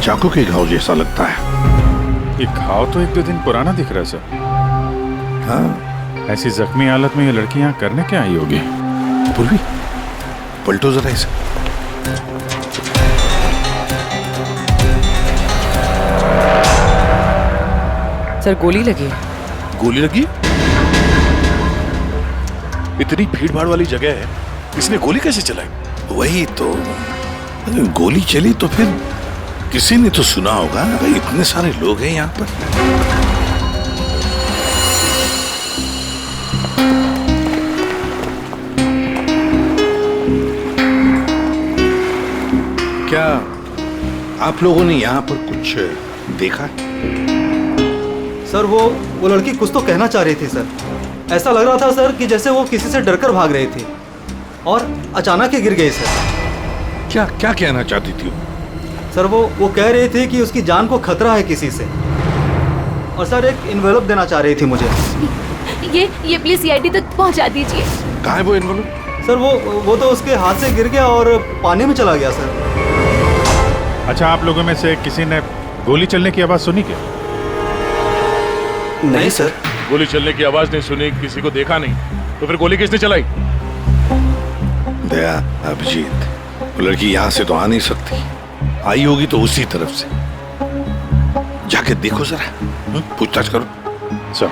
चाकू के घाव जैसा लगता है। ये घाव तो 1-2 दिन पुराना दिख रहा है सर। हाँ, ऐसी जख्मी हालत में ये लड़की यहाँ करने क्या आई होगी? पूर्वी, पलटो जरा इसे। सर गोली लगी है। गोली लगी? इतनी भीड़ भाड़ वाली जगह है, इसने गोली कैसे चलाई? वही तो, अगर गोली चली तो फिर किसी ने तो सुना होगा। भाई इतने सारे लोग हैं यहाँ पर। क्या आप लोगों ने यहाँ पर कुछ देखा? सर वो लड़की कुछ तो कहना चाह रही थी सर। ऐसा लग रहा था सर कि जैसे वो किसी से डरकर भाग रही थी और अचानक ही गिर गई सर। क्या क्या कहना चाहती थी वो? सर वो कह रही थी कि उसकी जान को खतरा है किसी से, और सर एक इन्वेलप देना चाह रही थी मुझे। ये प्लीज सीआईडी तक पहुंचा दीजिए। कहाँ है वो इन्वेलप? सर वो तो उसके हाथ से गिर गया और पानी में चला गया सर। अच्छा, आप लोगों में से किसी ने गोली चलने की आवाज सुनी क्या? नहीं सर। गोली चलने की आवाज नहीं सुनी, किसी को देखा नहीं, तो फिर गोली किसने चलाई? दया, अभिजीत, वो लड़की यहाँ से तो आ नहीं सकती। आई होगी तो उसी तरफ से। जाके देखो जरा, पूछताछ करो। सर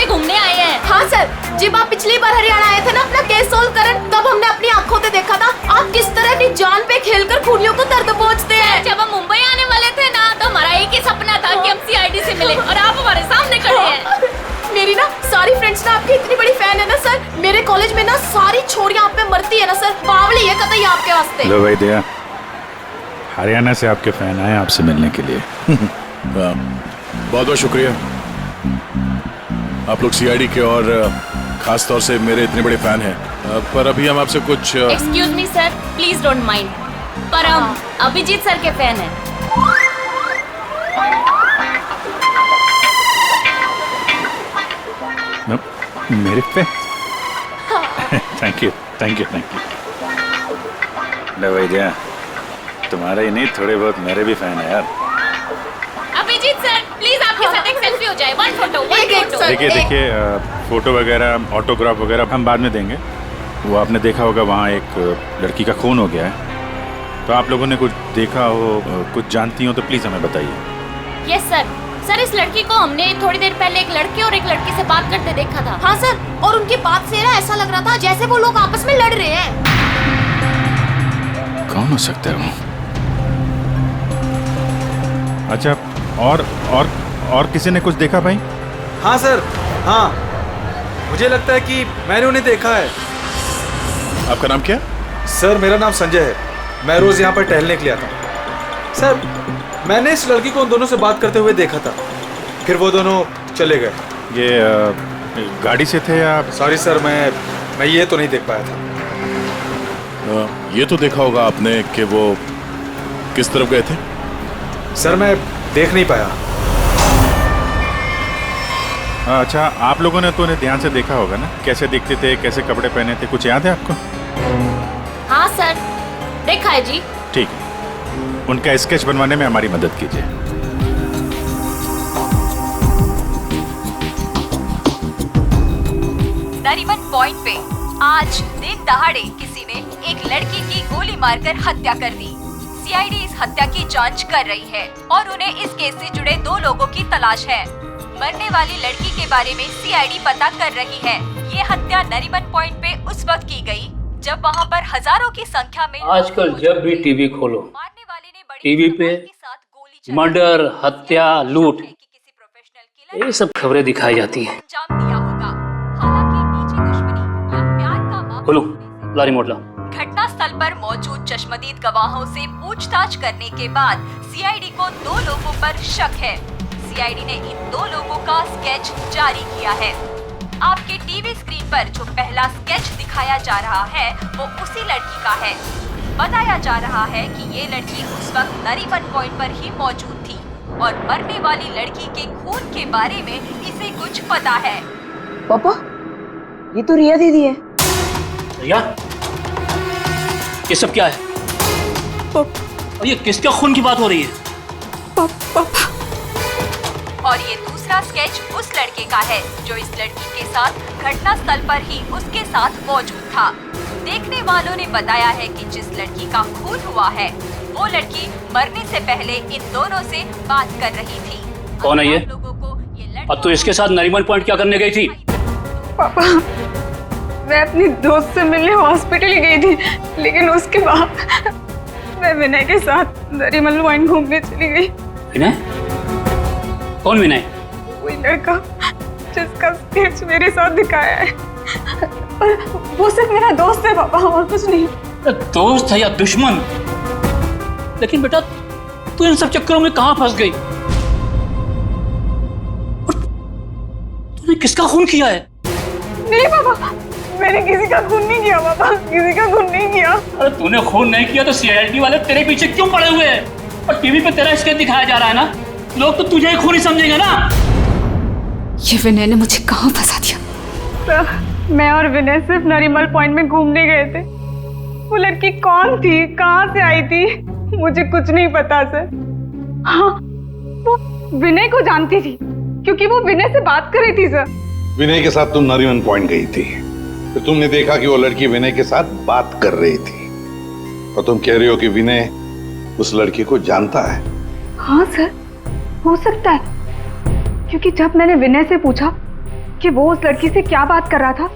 घूमने आए हैं। हाँ सर, जब आप पिछली बार हरियाणा आए थे ना अपना केस सोल्व करने, तब हमने अपनी आंखों से देखा था आप किस तरह अपनी जान पे खेलकर खूनियों को दर्द पहुंचते हैं। जब हम मुंबई आने वाले थे ना, तो हमारा एक ही सपना था कि हम सीआईडी से मिले, और आप हमारे सामने खड़े हैं। मेरी ना सारी फ्रेंड्स ना आपकी इतनी बड़ी फैन है ना सर। मेरे कॉलेज में ना सारी छोरियां आप पे मरती है ना सर। बावली है कतई आपके वास्ते। लो भाई दया, हरियाणा से आपके फैन आए आपसे मिलने के लिए। बहुत बहुत शुक्रिया। आप लोग सीआईडी के और खास तौर से मेरे इतने बड़े फैन हैं, पर अभी हम आपसे कुछ excuse me sir, please don't mind, पर हम अभिजीत सर के फैन हैं। मेरे fan? Thank you thank you thank you. लो भाई दया, तुम्हारे ही नहीं थोड़े बहुत मेरे भी फैन है यार। अभिजीत सर प्लीज आपके साथ एक सेल्फी हो जाए। One photo. देखिए फोटो वगैरह, ऑटोग्राफ वगैरह हम बाद में देंगे। वो आपने देखा होगा वहाँ एक लड़की का खून हो गया है, तो आप लोगों ने कुछ देखा हो, कुछ जानती हो तो प्लीज हमें बताइए। Yes sir. सर इस लड़की को हमने थोड़ी देर पहले एक लड़के और एक लड़की से बात करते देखा था। हाँ सर, और उनकी बात से ना ऐसा लग रहा था जैसे वो लोग आपस में लड़ रहे हैं। कौन हो सकता है वो? अच्छा, और किसी ने कुछ देखा भाई? हाँ सर, हाँ मुझे लगता है कि मैंने उन्हें देखा है। आपका नाम क्या? सर मेरा नाम संजय है, मैं रोज यहाँ पर टहलने के लिए आता हूँ। सर मैंने इस लड़की को उन दोनों से बात करते हुए देखा था, फिर वो दोनों चले गए। ये गाड़ी से थे या? सॉरी सर, मैं ये तो नहीं देख पाया था। ये तो देखा होगा आपने कि वो किस तरफ गए थे? सर मैं देख नहीं पाया। अच्छा, आप लोगों ने तो उन्हें ध्यान से देखा होगा ना, कैसे दिखते थे, कैसे कपड़े पहने थे, कुछ याद है आपको? हाँ सर, देखा है जी। ठीक है, उनका स्केच बनवाने में हमारी मदद कीजिए। नरीमन पॉइंट पे आज दिन दहाड़े किसी ने एक लड़की की गोली मारकर हत्या कर दी। सीआईडी इस हत्या की जांच कर रही है और उन्हें इस केस से जुड़े 2 लोगों की तलाश है। मरने वाली लड़की के बारे में सीआईडी पता कर रही है। ये हत्या नरीमन पॉइंट पे उस वक्त की गई जब वहाँ पर हजारों की संख्या में आजकल जब भी टीवी खोलो, मारने वाले ने बड़ी टीवी पे के साथ गोली चलाई। मर्डर, हत्या, लूट, किसी प्रोफेशनल किलर ये सब खबरें दिखाई जाती हैं। अंजाम दिया होगा। हालांकि निजी दुश्मनी या प्यार का मामला खोलो, लारी मोड़ लाओ। घटना स्थल पर मौजूद चश्मदीद गवाहों से पूछताछ करने के बाद सीआईडी को 2 लोगों पर शक है। सीआईडी ने इन 2 लोगों का स्केच जारी किया है। आपके टीवी स्क्रीन पर जो पहला स्केच दिखाया जा रहा है वो उसी लड़की का है। बताया जा रहा है कि ये लड़की उस वक्त नरीमन पॉइंट पर ही मौजूद थी और मरने वाली लड़की के खून के बारे में इसे कुछ पता है। पापा, ये तो रिया दीदी है। रिया, ये सब क्या है? और ये किसके खून की बात हो रही है? और ये दूसरा स्केच उस लड़के का है जो इस लड़की के साथ घटना स्थल पर ही उसके साथ मौजूद था। देखने वालों ने बताया है कि जिस लड़की का खून हुआ है वो लड़की मरने से पहले इन दोनों से बात कर रही थी। कौन है ये? लोगों को ये और तू इसके साथ नरीमन पॉइंट क्या करने गई थी? पापा, मैं अपनी दोस्त से मिलने हॉस्पिटल गई थी, लेकिन उसके बाद मैं विनय के साथ नरीमन पॉइंट घूमने चली गई। विनय? कौन विनय? वही लड़का जिसका स्केच मेरे साथ दिखाया है। और वो सिर्फ मेरा दोस्त है पापा, और कुछ नहीं। दोस्त है या दुश्मन? लेकिन बेटा, तू इन सब चक्करों में कहां फंस गई? तूने किसका खून किया है? नहीं पापा, मैंने किसी का खून नहीं किया पापा, किसी का खून नहीं किया। अरे तूने खून नहीं किया तो सीआईडी वाले तेरे पीछे क्यों पड़े हुए हैं? और टीवी पे तेरा स्केच दिखाया जा रहा है ना, लोग तो तुझे ही खूनी समझेंगे ना। ये विनय ने मुझे कहाँ फंसा दिया? सर, मैं और विनय सिर्फ नरीमन पॉइंट में घूमने गए थे। वो लड़की कौन थी, कहाँ से आई थी, मुझे कुछ नहीं पता सर। हाँ, वो विनय को जानती थी क्योंकि वो विनय से बात कर रही थी सर। विनय के साथ तुम नरीमन पॉइंट गई थी, फिर तुमने देखा कि वो लड़की विनय के साथ बात कर रही थी, और तुम कह रही हो कि विनय उस लड़की को जानता है। हाँ सर, हो सकता है, क्योंकि जब मैंने विनय से पूछा कि वो उस लड़की से क्या बात कर रहा था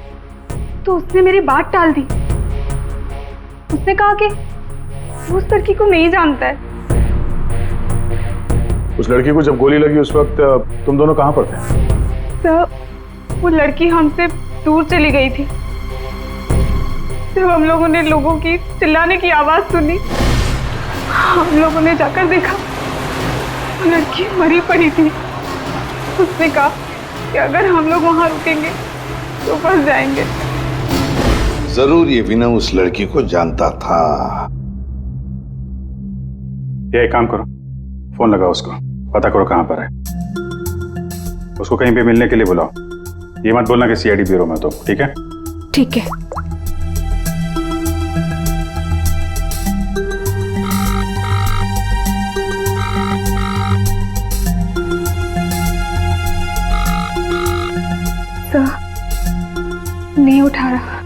तो उसने मेरी बात टाल दी। उसने कहा कि वो उस लड़की को नहीं जानता है। उस लड़की को जब गोली लगी उस वक्त तुम दोनों कहाँ पर थे? सर, वो लड़की हमसे दूर चली गई थी। जब हम लोगों ने लोगों की चिल्लाने की आवाज सुनी, हम लोगों ने जाकर देखा वो लड़की मरी पड़ी थी। उसने कहा कि अगर हम लोग वहां रुकेंगे तो फंस जाएंगे। जरूर ये विनय उस लड़की को जानता था। ये एक काम करो, फोन लगाओ उसको, पता करो कहाँ पर है। उसको कहीं पे मिलने के लिए बुलाओ। ये मत बोलना कि सीआईडी ब्यूरो में तो, ठीक है? ठीक है। सर, नहीं उठा रहा।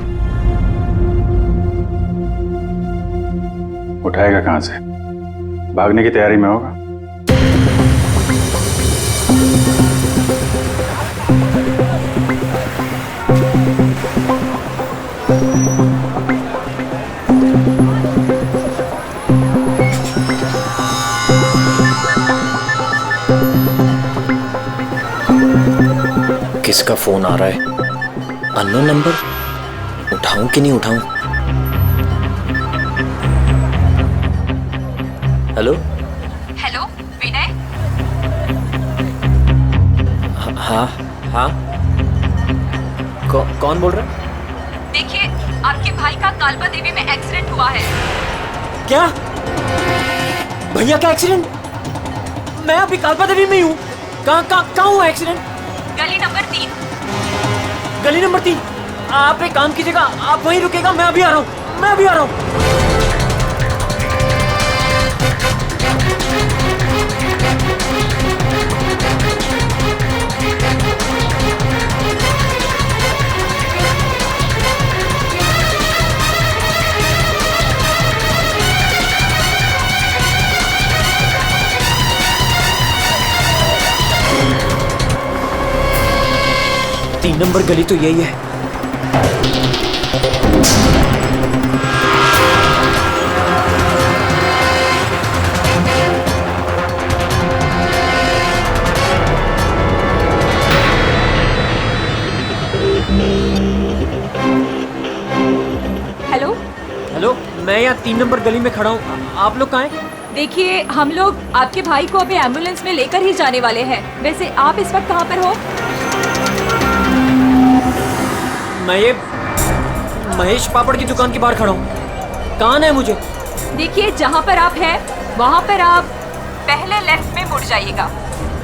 उठाएगा कहाँ से? भागने की तैयारी में होगा। किसका फोन आ रहा है? Unknown number? उठाऊं कि नहीं उठाऊं? हेलो? हेलो विनय? हाँ हाँ, कौन बोल रहा है? देखिए, आपके भाई का कालबा देवी में एक्सीडेंट हुआ है। क्या? भैया का एक्सीडेंट? मैं अभी कालबा देवी में ही हूँ। कहाँ हुआ एक्सीडेंट? गली नंबर 3। गली नंबर 3? आप एक काम कीजिएगा, आप वहीं रुकेगा, मैं अभी आ रहा हूँ, मैं अभी आ रहा हूँ। तीन नंबर गली तो यही है। हेलो, हेलो, मैं यहाँ 3 नंबर गली में खड़ा हूँ। आप लोग कहाँ हैं? देखिए, हम लोग आपके भाई को अभी एम्बुलेंस में लेकर ही जाने वाले हैं। वैसे आप इस वक्त कहाँ पर हो? मैं ये महेश पापड़ की दुकान के बाहर खड़ा हूँ। कहाँ है मुझे? देखिए, जहाँ पर आप हैं वहाँ पर आप पहले लेफ्ट में मुड़ जाइएगा।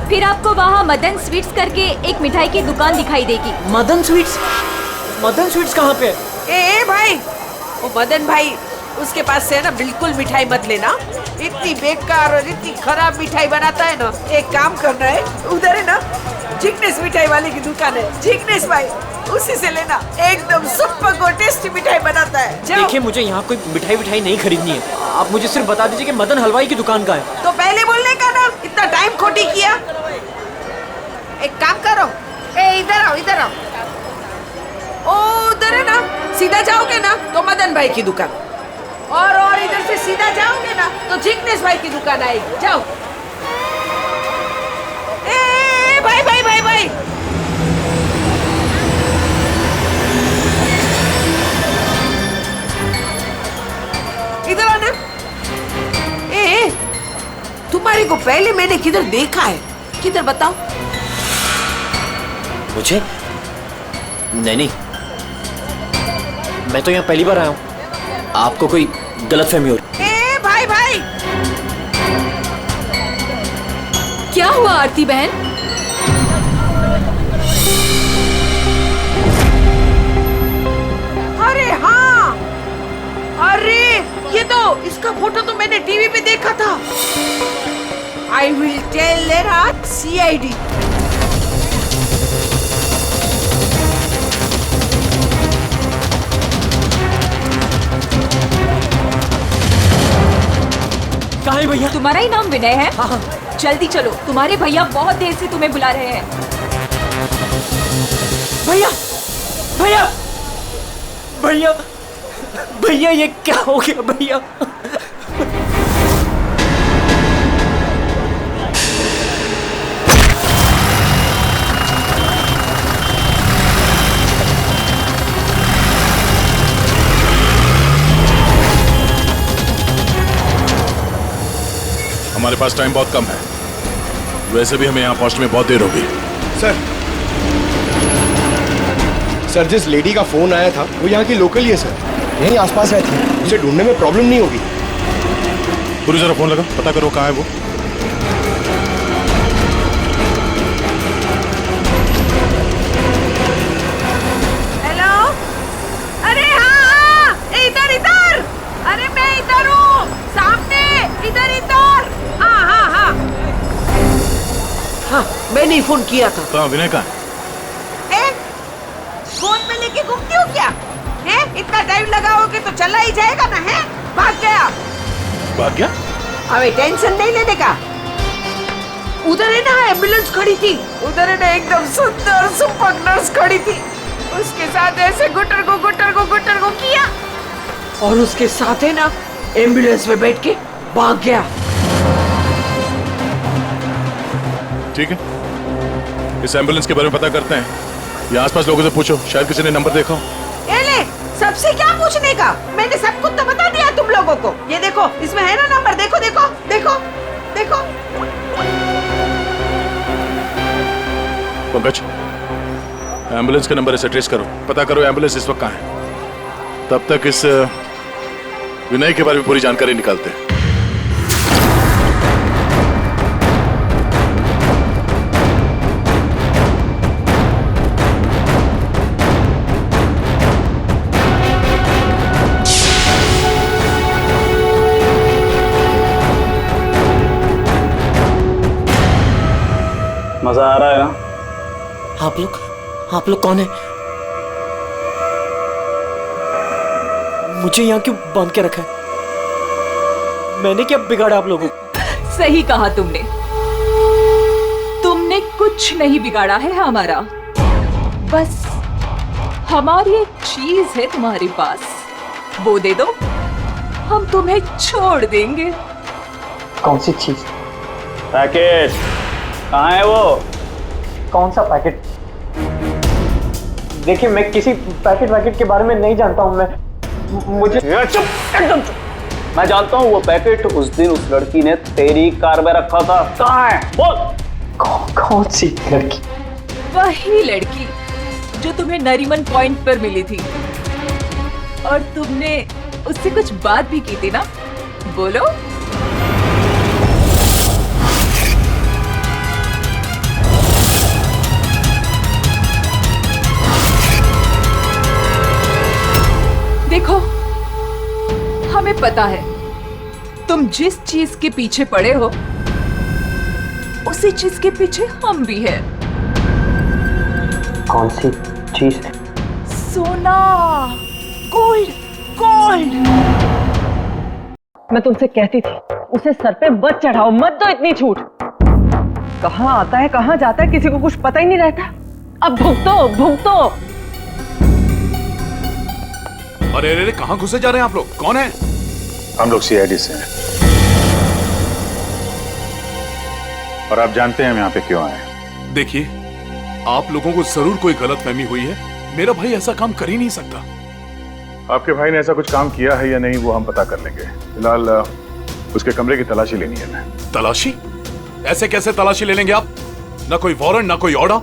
फिर आपको वहाँ मदन स्वीट्स करके एक मिठाई की दुकान दिखाई देगी। मदन स्वीट्स? मदन स्वीट्स कहाँ पे है? ए भाई, वो मदन भाई, उसके पास से ना बिल्कुल मिठाई मत लेना। इतनी बेकार और इतनी खराब मिठाई बनाता है ना। एक काम करना है, उधर है ना जिग्नेश मिठाई वाले की दुकान है, जिग्नेश भाई, उसी से लेना। एकदम सुपर और टेस्टी मिठाई बनाता है। देखिए, मुझे यहाँ कोई मिठाई नहीं खरीदनी है। आप मुझे सिर्फ बता दीजिए कि मदन हलवाई की दुकान का है। तो पहले बोलने का ना, इतना टाइम खोटी किया। एक काम करो, इधर आओ, इधर आओ। ओ उधर है ना, सीधा जाओगे ना तो मदन भाई की दुकान, और इधर से सीधा जाओगे ना तो जिग्नेश भाई की दुकान आएगी। जाओ। भाई भाई भाई भाई, इधर आना। तुम्हारे को पहले मैंने किधर देखा है? किधर बताओ मुझे? नहीं, मैं तो यहाँ पहली बार आया हूँ। आपको कोई गलतफहमी हो रही? भाई भाई, क्या हुआ आरती बहन? अरे हाँ, अरे ये तो, इसका फोटो तो मैंने टीवी पे देखा था। I will tell there CID। कहाँ है भैया? तुम्हारा ही नाम विनय है? हाँ। जल्दी चलो, तुम्हारे भैया बहुत देर से तुम्हें बुला रहे हैं। भैया भैया भैया भैया, ये क्या हो गया भैया? हमारे पास टाइम बहुत कम है, वैसे भी हमें यहाँ पहुँचने में बहुत देर होगी। सर, जिस लेडी का फोन आया था वो यहाँ की लोकल ही है सर, यहीं आसपास रहती है। उसे ढूंढने में प्रॉब्लम नहीं होगी। पूरी जरा फोन लगा, पता करो कहाँ है वो। हेलो, अरे हाँ, इधर इधर, अरे मैं इधर हूँ, सामने, इधर इधर। हाँ हाँ हाँ हाँ, मैंने ही फोन किया था। कहाँ विनय कहाँ? फोन में लेके घूमती हो क्या? है इतना टाइम लगाओगे तो चला ही जाएगा ना। है भाग गया। भाग गया? अबे टेंशन नहीं लेने का। उधर है ना एम्बुलेंस खड़ी थी, उधर है ना एकदम सुंदर सुपर नर्स खड़ी थी, उसके साथ ऐसे गुटर को किया, और उसके साथ है ना एम्बुलेंस में बैठ के भाग गया। ठीक है, इस एम्बुलेंस के बारे में पता करते हैं। ये आसपास लोगों से पूछो, शायद किसी ने नंबर देखा हो। ले, सबसे क्या पूछने का? मैंने सब कुछ तो बता दिया तुम लोगों को। ये देखो, इसमें है ना नंबर, देखो देखो देखो देखो। पंकज, एम्बुलेंस का नंबर इसे ट्रेस करो, पता करो एम्बुलेंस इस वक्त कहाँ है। तब तक इस विनय के बारे में पूरी जानकारी निकालते हैं। मजा आ रहा है ना? आप लोग कौन है? मुझे यहाँ क्यों बांध के रखा है? मैंने क्या बिगाड़ा आप लोगों को? सही कहा तुमने कुछ नहीं बिगाड़ा है हमारा। बस हमारी एक चीज है तुम्हारे पास, वो दे दो, हम तुम्हें छोड़ देंगे। कौन सी चीज? पैकेट कहाँ है वो? कौन सा पैकेट? देखिए, मैं किसी पैकेट के बारे में नहीं जानता हूँ। मुझे चुप, एकदम चुप। मैं जानता हूँ वो पैकेट उस दिन उस लड़की ने तेरी कार में रखा था। कहाँ है बोल? कौन सी लड़की? वही लड़की जो तुम्हें नरीमन पॉइंट पर मिली थी, और तुमने उससे कुछ बात भी की थी ना? बोलो। देखो, हमें पता है तुम जिस चीज के पीछे पड़े हो उसी चीज के पीछे हम भी हैं। कौन सी चीज? सोना, गोल्ड, गोल्ड। मैं तुमसे कहती थी उसे सर पे मत चढ़ाओ, मत दो इतनी छूट। कहाँ आता है कहाँ जाता है किसी को कुछ पता ही नहीं रहता। अब भुगतो भुगतो। अरे अरे कहाँ घुसे जा रहे हैं आप लोग? कौन है? हम लोग सीआईडी से हैं और आप जानते हैं हम यहाँ पे क्यों आए हैं। देखिए, आप लोगों को जरूर कोई गलतफहमी हुई है। मेरा भाई ऐसा काम कर ही नहीं सकता। आपके भाई ने ऐसा कुछ काम किया है या नहीं वो हम पता कर लेंगे। फिलहाल उसके कमरे की तलाशी लेनी है हमें। तलाशी? ऐसे कैसे तलाशी ले लेंगे आप? ना कोई वारंट ना कोई ऑर्डर।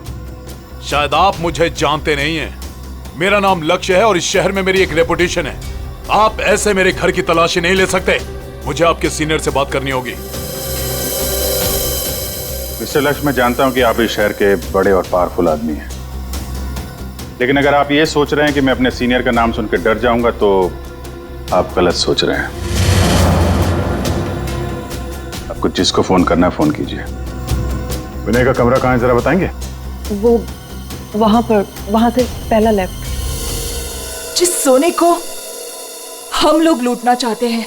शायद आप मुझे जानते नहीं हैं। मेरा नाम लक्ष्य है और इस शहर में मेरी एक रेपुटेशन है। आप ऐसे मेरे घर की तलाशी नहीं ले सकते। मुझे आपके सीनियर से बात करनी होगी। मिस्टर लक्ष्य, मैं जानता हूं कि आप इस शहर के बड़े और पावरफुल आदमी हैं, लेकिन अगर आप ये सोच रहे हैं कि मैं अपने सीनियर का नाम सुनकर डर जाऊंगा तो आप गलत सोच रहे हैं। आपको जिसको फोन करना है फोन कीजिए। विनय का कमरा कहाँ है जरा बताएंगे? वो वहां पर, वहां से पहला लेफ्ट। जिस सोने को हम लोग लूटना चाहते हैं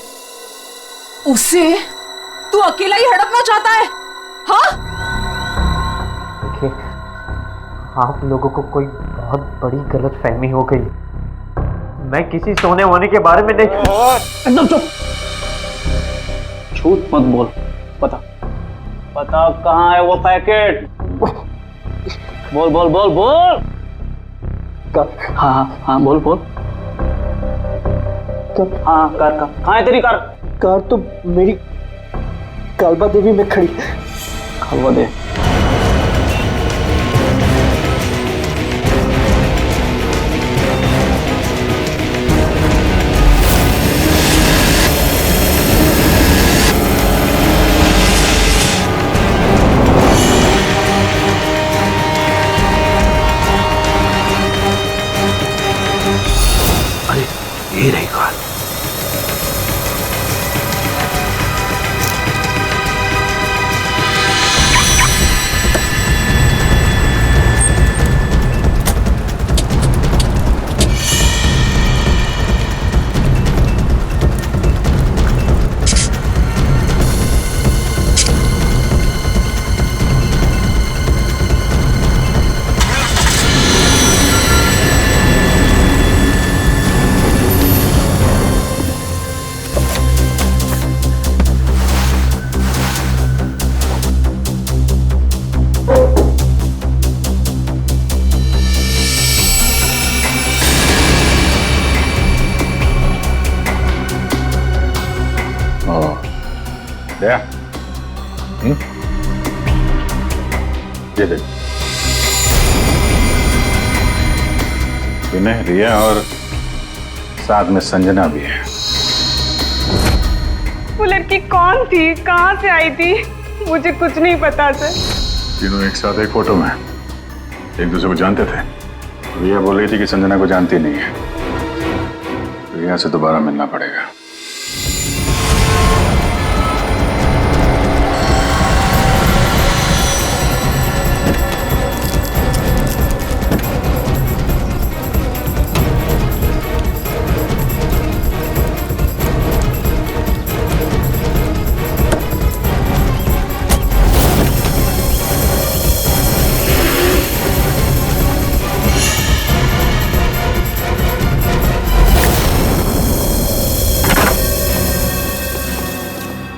उसे तू अकेला ही हड़पना चाहता है? हाँ? देखिए, आप लोगों को कोई बहुत बड़ी गलतफहमी हो गई। मैं किसी सोने वोने के बारे में नहीं। एकदम चुप, झूठ मत बोल। बता कहाँ है वो पैकेट? बोल बोल बोल बोल। हाँ हाँ बोल बोल। हाँ, कार कहाँ है तेरी कार? कार तो मेरी कालबा देवी में खड़ी। कालबा देवी? अरे ये रही कार। दया, ये देख, विनय, रिया और साथ में संजना भी है। वो लड़की कौन थी, कहाँ से आई थी? मुझे कुछ नहीं पता सर। तीनों एक साथ एक फोटो में एक दूसरे को जानते थे। रिया बोल रही थी कि संजना को जानती नहीं है। रिया से दोबारा मिलना पड़ेगा।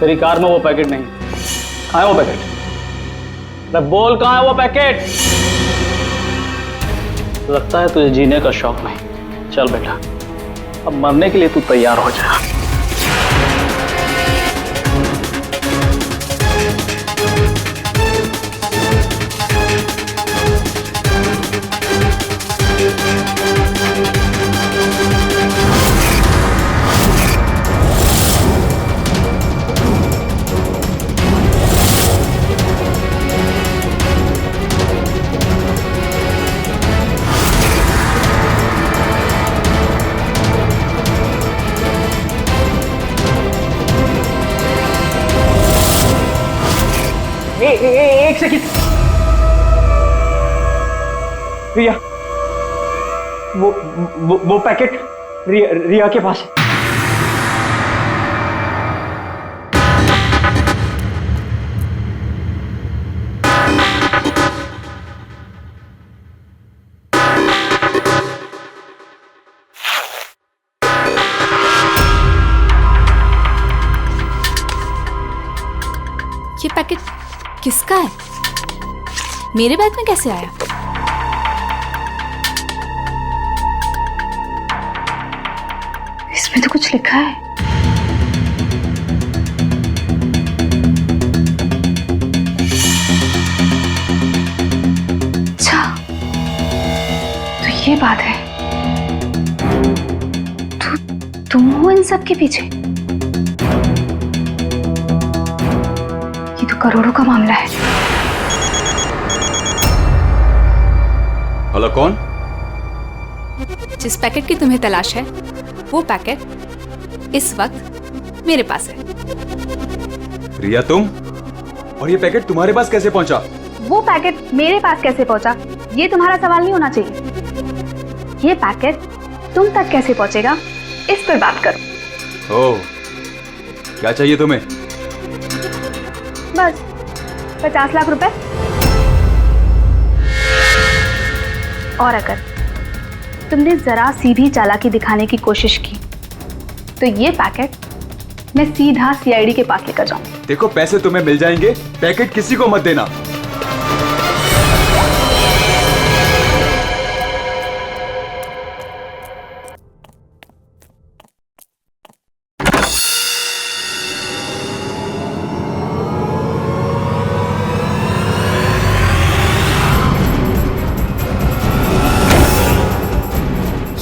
तेरी कार में वो पैकेट नहीं। कहाँ है वो पैकेट? मैं बोल, कहाँ है वो पैकेट? लगता है तुझे जीने का शौक नहीं। चल बेटा, अब मरने के लिए तू तैयार हो जा। पैकेट। रिया, वो पैकेट रिया के पास है। ये पैकेट किसका है? मेरे बैग में कैसे आया? इसमें तो कुछ लिखा है। अच्छा, तो ये बात है। तुम हो इन सब के पीछे? ये तो करोड़ों का मामला है। हेलो, कौन? जिस पैकेट की तुम्हें तलाश है वो पैकेट इस वक्त मेरे पास है। रिया, तुम? और ये पैकेट तुम्हारे पास कैसे पहुंचा? वो पैकेट मेरे पास कैसे पहुंचा ये तुम्हारा सवाल नहीं होना चाहिए। ये पैकेट तुम तक कैसे पहुंचेगा इस पर बात करो। ओह, क्या चाहिए तुम्हें? बस 50 लाख रुपए। और अगर तुमने जरा सी भी चालाकी दिखाने की कोशिश की तो ये पैकेट मैं सीधा सीआईडी के पास लेकर जाऊंगी। देखो, पैसे तुम्हें मिल जाएंगे, पैकेट किसी को मत देना।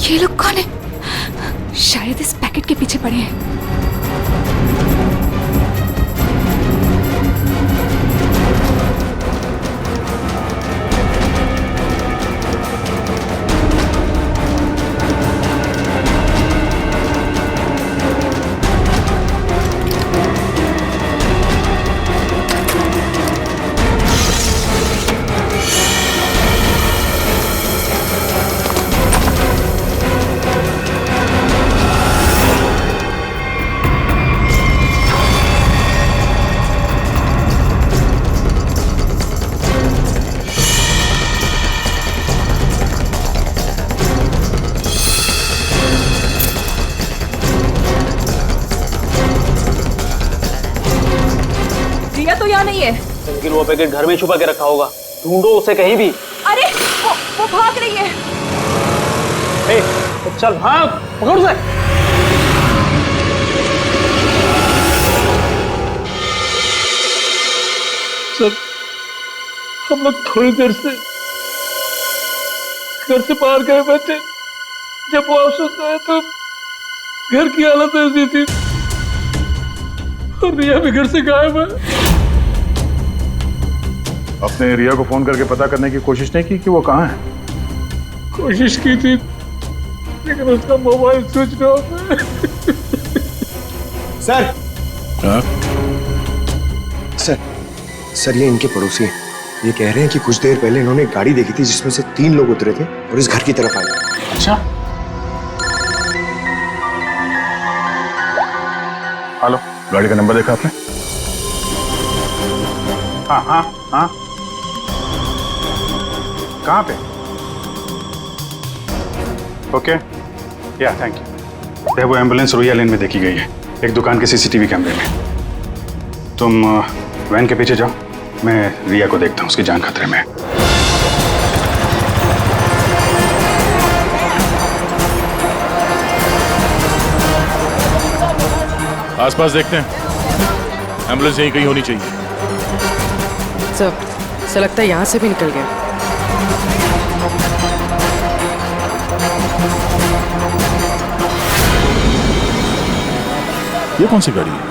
ये लोग कौन है? शायद इस पैकेट के पीछे पड़े हैं। तो यहाँ नहीं है। लेकिन वो पैकेट घर में छुपा के रखा होगा, ढूंढो उसे कहीं भी। अरे वो भाग रही है। तो चल भाग, पकड़ उसे। सर, हम लोग थोड़ी देर से घर से बाहर गए हुए थे। जब वापस आए तो घर की हालत ऐसी थी और रिया भी घर से गायब है। अपने रिया को फोन करके पता करने की कोशिश नहीं की कि वो कहाँ है? कोशिश की थी लेकिन उसका मोबाइल स्विच ऑफ है। सर। हाँ? सर, ये इनके पड़ोसी हैं। ये कह रहे हैं कि कुछ देर पहले इन्होंने एक गाड़ी देखी थी जिसमें से 3 लोग उतरे थे और इस घर की तरफ आए। अच्छा, हेलो, गाड़ी का नंबर देखा आपने? हाँ हाँ हाँ, कहाँ पे? ओके, या थैंक यू। वो एम्बुलेंस रोया लेन में देखी गई है, एक दुकान के सीसीटीवी कैमरे में। तुम वैन के पीछे जाओ, मैं रिया को देखता हूँ, उसकी जान खतरे में है। आसपास देखते हैं, एम्बुलेंस यहीं कहीं होनी चाहिए। सर लगता है यहाँ से भी निकल गया। ये कौन सी गाड़ी है?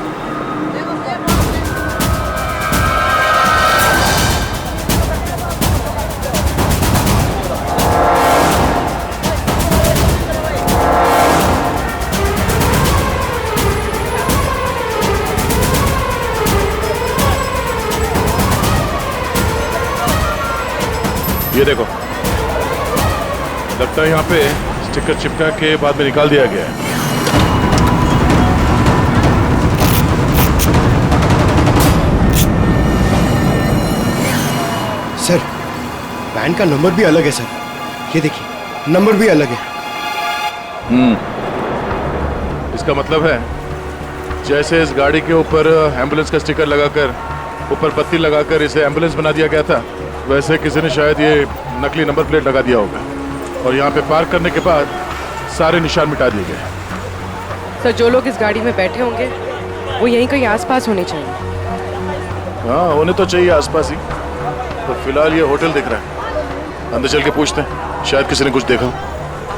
ये देखो, लगता है यहाँ पे स्टिकर चिपका के बाद में निकाल दिया गया है। सर, वैन का नंबर भी अलग है सर। ये देखिए, नंबर भी अलग है। इसका मतलब है जैसे इस गाड़ी के ऊपर एम्बुलेंस का स्टिकर लगाकर ऊपर पत्ती लगाकर इसे एम्बुलेंस बना दिया गया था, वैसे किसी ने शायद ये नकली नंबर प्लेट लगा दिया होगा और यहाँ पे पार्क करने के बाद सारे निशान मिटा दिए गए। सर, जो लोग इस गाड़ी में बैठे होंगे वो यहीं कहीं आसपास होने चाहिए। हाँ, होने तो चाहिए आसपास ही। तो फिलहाल ये होटल दिख रहा है, अंदर चल के पूछते हैं, शायद किसी ने कुछ देखा।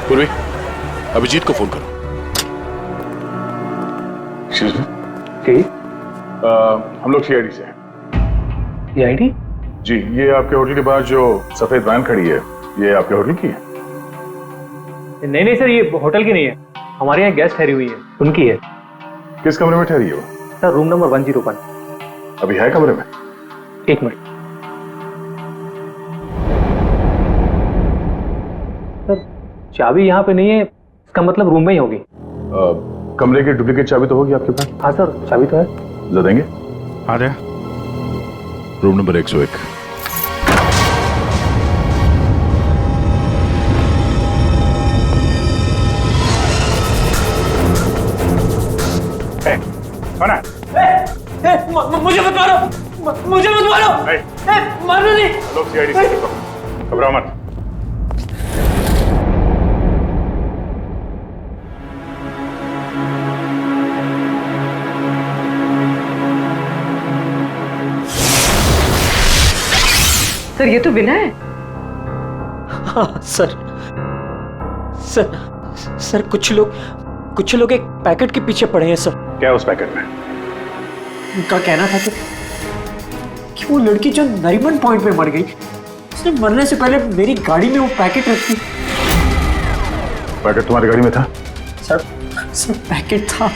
पूर्वी, अभिजीत को फोन करो। हम लोग सीआईडी से हैं। सीआईडी? जी, ये आपके होटल के बाहर जो सफेद वैन खड़ी है, ये आपके होटल की है? नहीं नहीं सर, ये होटल की नहीं है, हमारे यहाँ गेस्ट ठहरी हुई है, उनकी है। किस कमरे में ठहरी है वो? Sir, room number 101। अभी है कमरे में? एक मिनट सर, चाबी यहाँ पे नहीं है, इसका मतलब रूम में ही होगी। कमरे की डुप्लीकेट चाबी तो होगी आपके पास? हाँ सर, चाबी तो है। ला देंगे? आ जाए। Room number 101। कौन है? मुझे मत मारो, मुझे मत मारो, मारो नहीं। लोग सीआईडी से घबराओ मत। सर, ये तो बिना है। हाँ सर, सर कुछ लोग एक पैकेट के पीछे पड़े हैं सर। क्या उस पैकेट में? उनका कहना था कि वो लड़की जो नरीमन पॉइंट पे मर गई, उसने मरने से पहले मेरी गाड़ी में वो पैकेट रखी। पैकेट तुम्हारी गाड़ी में था? सर पैकेट था।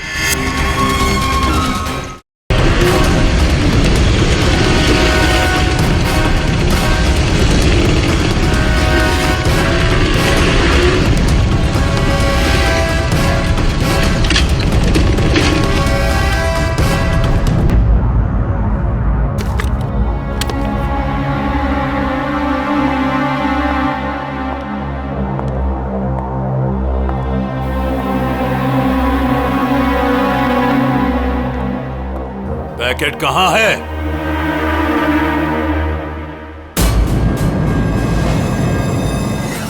पैकेट कहाँ है?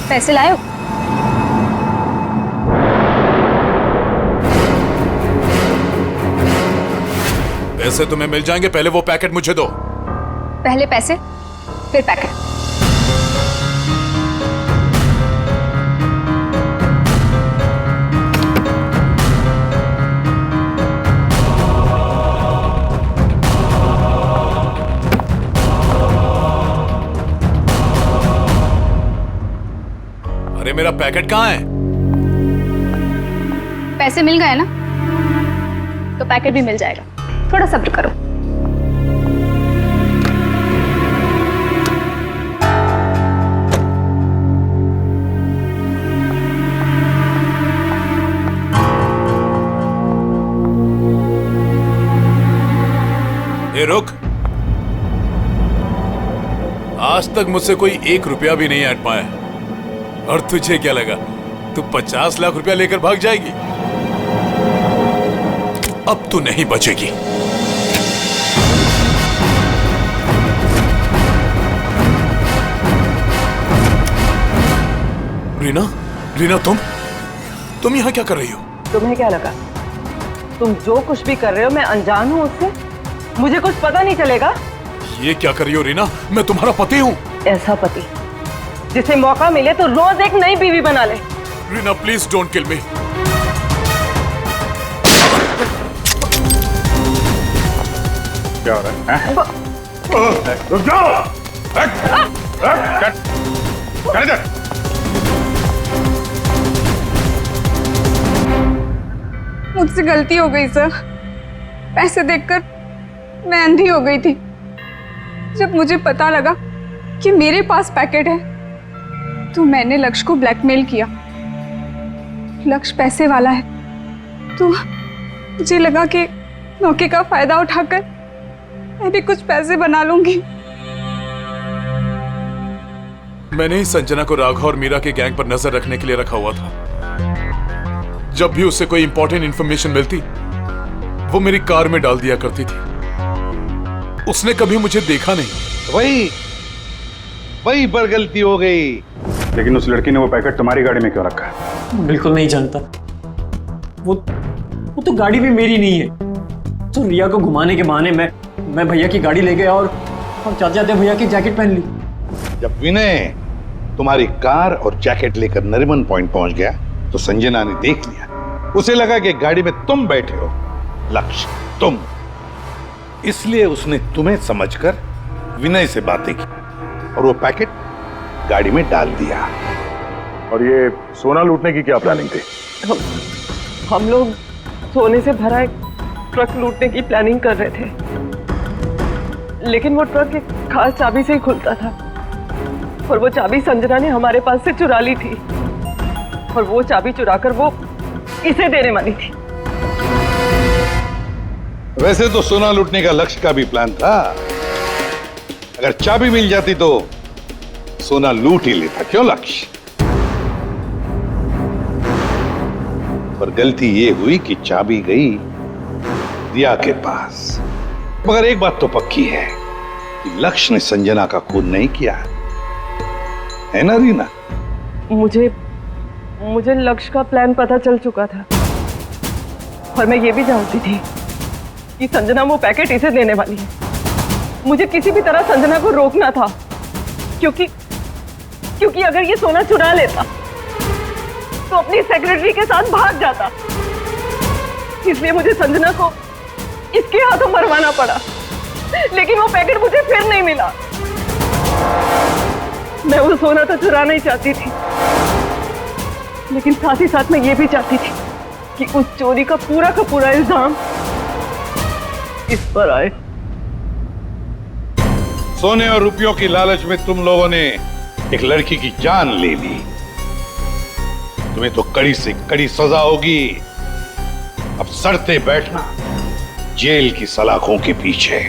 पैसे लाए हो? पैसे तुम्हें मिल जाएंगे, पहले वो पैकेट मुझे दो। पहले पैसे, फिर पैकेट। अरे मेरा पैकेट कहाँ है? पैसे मिल गए ना, तो पैकेट भी मिल जाएगा। थोड़ा सब्र करो। ए रुक, आज तक मुझसे कोई 1 रुपया भी नहीं ऐड पाया, और तुझे क्या लगा तू 50 लाख रुपया लेकर भाग जाएगी? अब तू नहीं बचेगी। रीना, तुम यहाँ क्या कर रही हो? तुम्हें क्या लगा तुम जो कुछ भी कर रहे हो मैं अनजान हूँ उससे? मुझे कुछ पता नहीं चलेगा? ये क्या कर रही हो रीना? मैं तुम्हारा पति हूँ। ऐसा पति जिसे मौका मिले तो रोज एक नई बीवी बना ले। रीना प्लीज डोंट किल मी। क्या हो रहा है? रुक जाओ। मुझसे गलती हो गई सर। पैसे देखकर मैं अंधी हो गई थी। जब मुझे पता लगा कि मेरे पास पैकेट है तो मैंने लक्ष्य को ब्लैकमेल किया। लक्ष्य पैसे वाला है, तो मुझे लगा कि मौके का फायदा उठाकर मैं भी कुछ पैसे बना लूंगी। मैंने ही संजना को राघव और मीरा के गैंग पर नजर रखने के लिए रखा हुआ था। जब भी उससे कोई इंपॉर्टेंट इंफॉर्मेशन मिलती, वो मेरी कार में डाल दिया करती थी। उसने कभी मुझे देखा नहीं। वही पर गलती हो गई। लेकिन उस लड़की ने वो पैकेट तुम्हारी गाड़ी में क्यों रखा है? बिल्कुल नहीं जानता। वो तो गाड़ी भी मेरी नहीं है। तो रिया को घुमाने के बहाने मैं भैया की गाड़ी ले गया और जाते जाते भैया की जैकेट पहन ली। जब विनय तुम्हारी कार और जैकेट लेकर नरीमन पॉइंट पहुंच गया तो संजना ने देख लिया। उसे लगा कि गाड़ी में तुम बैठे हो, लक्ष्य तुम। इसलिए उसने तुम्हें समझकर विनय से बातें की और वो पैकेट गाड़ी में डाल दिया। और ये सोना लूटने की क्या प्लानिंग थी? हम लोग सोने से भरा एक ट्रक लूटने की प्लानिंग कर रहे थे, लेकिन वो ट्रक एक खास चाबी से ही खुलता था और वो चाबी संजना ने हमारे पास से चुरा ली थी और वो चाबी चुराकर वो इसे देने वाली थी। वैसे तो सोना लूटने का लक्ष्य का भी प्लान था। अगर चाबी मिल जाती तो सोना लूट ही लेता, क्यों लक्ष्य? पर गलती ये हुई कि चाबी गई रिया के पास। मगर एक बात तो पक्की है कि लक्ष्य ने संजना का खून नहीं किया, है ना रीना? मुझे लक्ष्य का प्लान पता चल चुका था और मैं ये भी जानती थी कि संजना वो पैकेट इसे देने वाली है। मुझे किसी भी तरह संजना को रोकना था, क्योंकि अगर ये सोना चुरा लेता तो अपनी सेक्रेटरी के साथ भाग जाता। इसलिए मुझे संजना को इसके हाथों मरवाना पड़ा, लेकिन वो पैकेट मुझे फिर नहीं मिला। मैं वो सोना तो चुरा नहीं चाहती थी, लेकिन साथ ही साथ मैं ये भी चाहती थी कि उस चोरी का पूरा इल्जाम इस पर आए। सोने और रुपयों की लालच में तुम लोगों ने एक लड़की की जान ले ली। तुम्हें तो कड़ी से कड़ी सजा होगी। अब सड़ते बैठना जेल की सलाखों के पीछे।